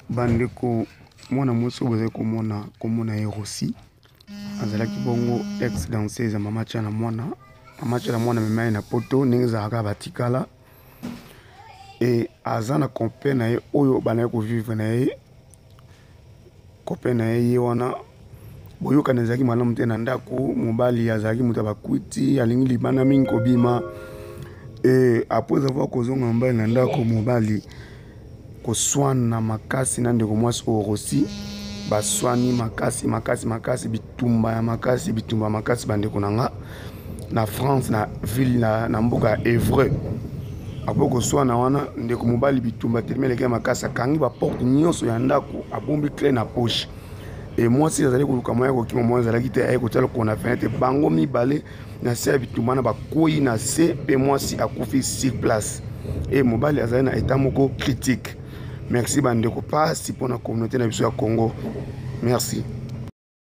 Bandeko mwana moso boze komona ye aussi azalaki bongo ex danseuse ya mama tia na mwana mema na poto ndenge ezalaka batikala e aza na compare na ye oyo banaki kovivre na ye compare na ye wana boyokana ezalaki malamu te na ndako mobali azalaki moto ya bakuti alingi libanda mingi kobima e apres avoir kozonga mobali na ndako mobali koswana makasi na ndeko mwasi oyo aussi baswani makasi bitumba makasi bandeko nanga na France na ville na mboka ya Évreux apo koswana wana ndeko mobali bitumba telema leke makasi akangi ba porte nyonso ya ndako abombi clé na poche et mwasi azali koluka moya kokima mwa azalaki te aye kotala kona fenêtre bango mibale na se ya bitumba na bakoyi na se pe mwasi akufi sur place et mobali azali na état moko critique. Merci bandeko pasi pour la communauté na biso ya Congo. Merci.